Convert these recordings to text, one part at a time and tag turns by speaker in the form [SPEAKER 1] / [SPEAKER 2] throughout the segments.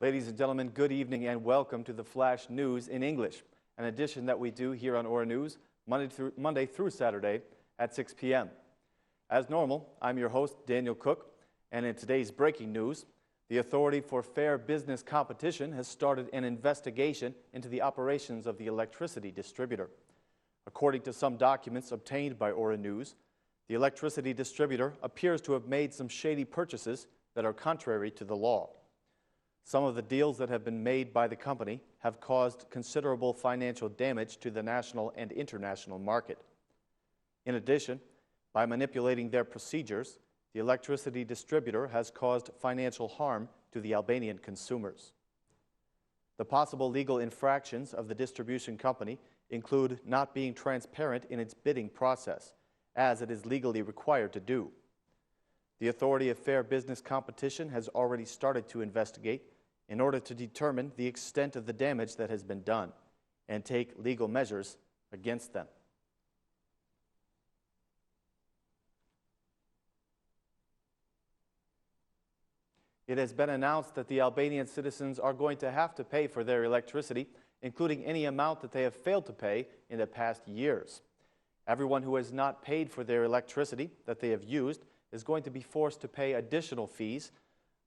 [SPEAKER 1] Ladies and gentlemen, good evening and welcome to the Flash News in English, an edition that we do here on Ora News Monday through Saturday at 6 p.m. As normal, I'm your host, Daniel Cook, and in today's breaking news, the Authority for Fair Business Competition has started an investigation into the operations of the electricity distributor. According to some documents obtained by Ora News, the electricity distributor appears to have made some shady purchases that are contrary to the law. Some of the deals that have been made by the company have caused considerable financial damage to the national and international market. In addition, by manipulating their procedures, the electricity distributor has caused financial harm to the Albanian consumers. The possible legal infractions of the distribution company include not being transparent in its bidding process, as it is legally required to do. The Authority of Fair Business Competition has already started to investigate in order to determine the extent of the damage that has been done and take legal measures against them. It has been announced that the Albanian citizens are going to have to pay for their electricity, including any amount that they have failed to pay in the past years. Everyone who has not paid for their electricity that they have used is going to be forced to pay additional fees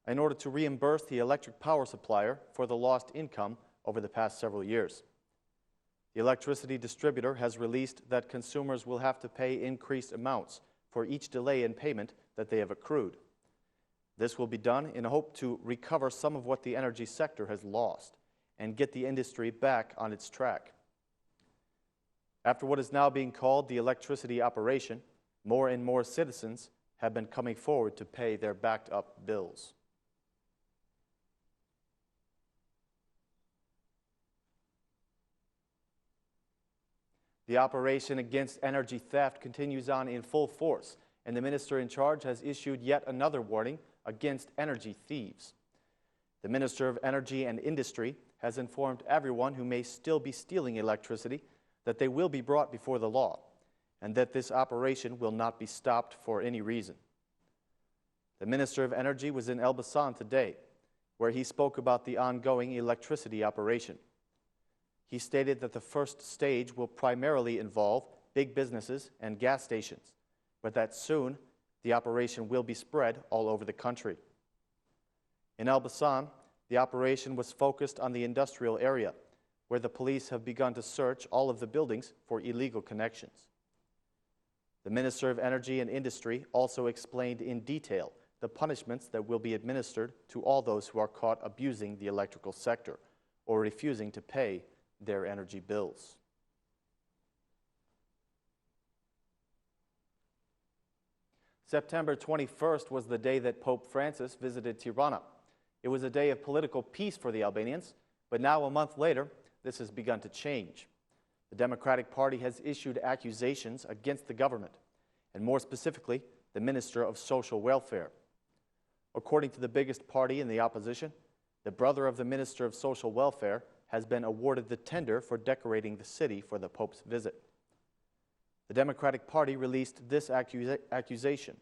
[SPEAKER 1] in order to reimburse the electric power supplier for the lost income over the past several years. The electricity distributor has released that consumers will have to pay increased amounts for each delay in payment that they have accrued. This will be done in a hope to recover some of what the energy sector has lost and get the industry back on its track. After what is now being called the electricity operation, more and more citizens have been coming forward to pay their backed-up bills. The operation against energy theft continues on in full force, and the minister in charge has issued yet another warning against energy thieves. The Minister of Energy and Industry has informed everyone who may still be stealing electricity that they will be brought before the law, and that this operation will not be stopped for any reason. The Minister of Energy was in Elbasan today, where he spoke about the ongoing electricity operation. He stated that the first stage will primarily involve big businesses and gas stations, but that soon the operation will be spread all over the country. In Elbasan, the operation was focused on the industrial area, where the police have begun to search all of the buildings for illegal connections. The Minister of Energy and Industry also explained in detail the punishments that will be administered to all those who are caught abusing the electrical sector or refusing to pay their energy bills. September 21st was the day that Pope Francis visited Tirana. It was a day of political peace for the Albanians, but now a month later, this has begun to change. The Democratic Party has issued accusations against the government, and more specifically, the Minister of Social Welfare. According to the biggest party in the opposition, the brother of the Minister of Social Welfare has been awarded the tender for decorating the city for the Pope's visit. The Democratic Party released this accusation.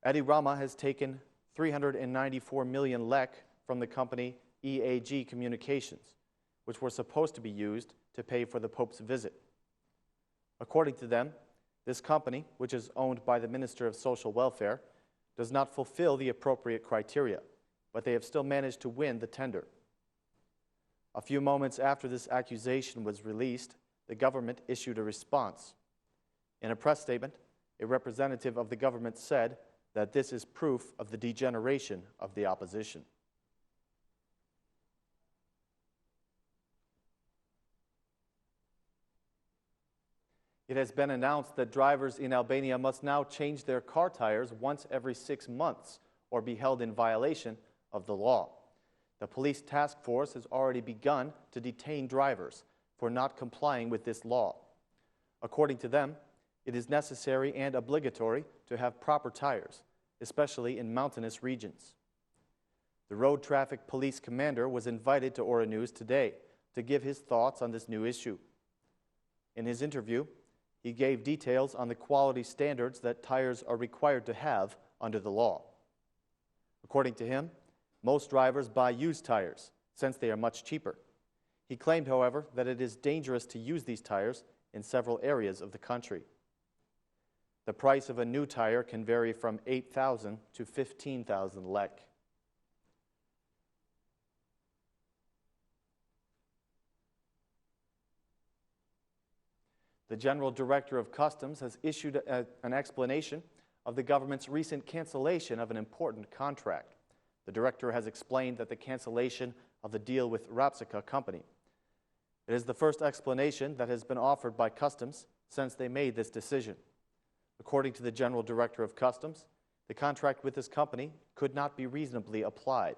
[SPEAKER 1] Edi Rama has taken 394 million lek from the company EAG Communications, which were supposed to be used to pay for the Pope's visit. According to them, this company, which is owned by the Minister of Social Welfare, does not fulfill the appropriate criteria, but they have still managed to win the tender. A few moments after this accusation was released, the government issued a response. In a press statement, a representative of the government said that this is proof of the degeneration of the opposition. It has been announced that drivers in Albania must now change their car tires once every 6 months or be held in violation of the law. The police task force has already begun to detain drivers for not complying with this law. According to them, it is necessary and obligatory to have proper tires, especially in mountainous regions. The road traffic police commander was invited to Ora News today to give his thoughts on this new issue. In his interview, he gave details on the quality standards that tires are required to have under the law. According to him, Most drivers buy used tires, since they are much cheaper. He claimed, however, that it is dangerous to use these tires in several areas of the country. The price of a new tire can vary from 8,000 to 15,000 lek. The General Director of Customs has issued an explanation of the government's recent cancellation of an important contract. The director has explained that the cancellation of the deal with Rapsika Company. It is the first explanation that has been offered by Customs since they made this decision. According to the General Director of Customs, the contract with this company could not be reasonably applied,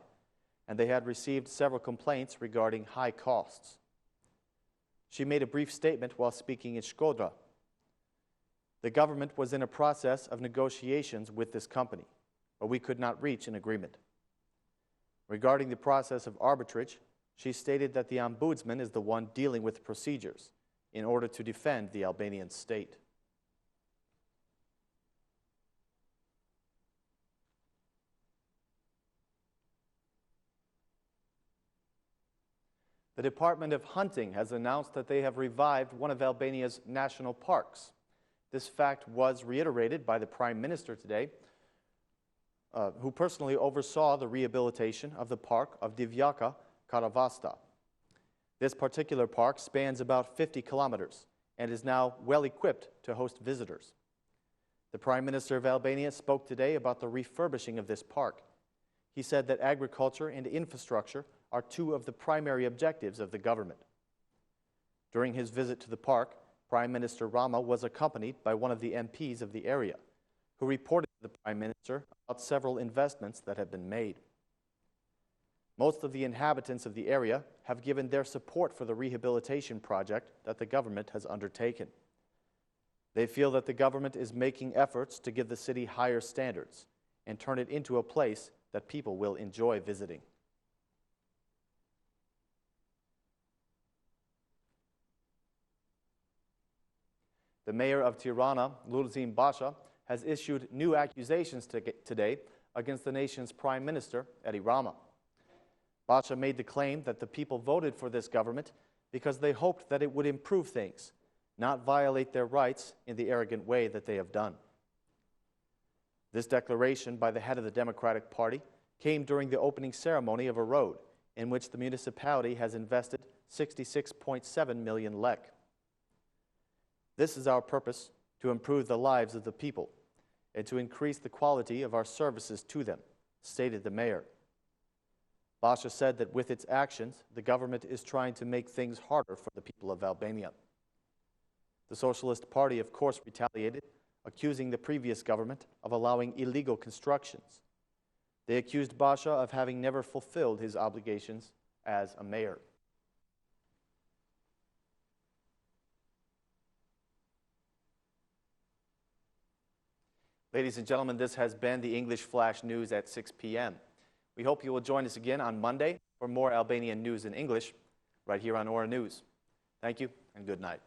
[SPEAKER 1] and they had received several complaints regarding high costs. She made a brief statement while speaking in Shkodra. The government was in a process of negotiations with this company, but we could not reach an agreement. Regarding the process of arbitrage, she stated that the ombudsman is the one dealing with procedures in order to defend the Albanian state. The Department of Hunting has announced that they have revived one of Albania's national parks. This fact was reiterated by the Prime Minister today, who personally oversaw the rehabilitation of the park of Divjaka Karavasta. This particular park spans about 50 kilometers and is now well equipped to host visitors. The Prime Minister of Albania spoke today about the refurbishing of this park. He said that agriculture and infrastructure are two of the primary objectives of the government. During his visit to the park, Prime Minister Rama was accompanied by one of the MPs of the area, who reported to the Prime Minister about several investments that have been made. Most of the inhabitants of the area have given their support for the rehabilitation project that the government has undertaken. They feel that the government is making efforts to give the city higher standards and turn it into a place that people will enjoy visiting. The mayor of Tirana, Lulzim Basha, has issued new accusations today against the nation's prime minister, Edi Rama. Basha made the claim that the people voted for this government because they hoped that it would improve things, not violate their rights in the arrogant way that they have done. This declaration by the head of the Democratic Party came during the opening ceremony of a road in which the municipality has invested 66.7 million lek. This is our purpose, to improve the lives of the people and to increase the quality of our services to them, stated the mayor. Basha said that with its actions, the government is trying to make things harder for the people of Albania. The Socialist Party, of course, retaliated, accusing the previous government of allowing illegal constructions. They accused Basha of having never fulfilled his obligations as a mayor. Ladies and gentlemen, this has been the English Flash News at 6 p.m. We hope you will join us again on Monday for more Albanian news in English right here on Ora News. Thank you and good night.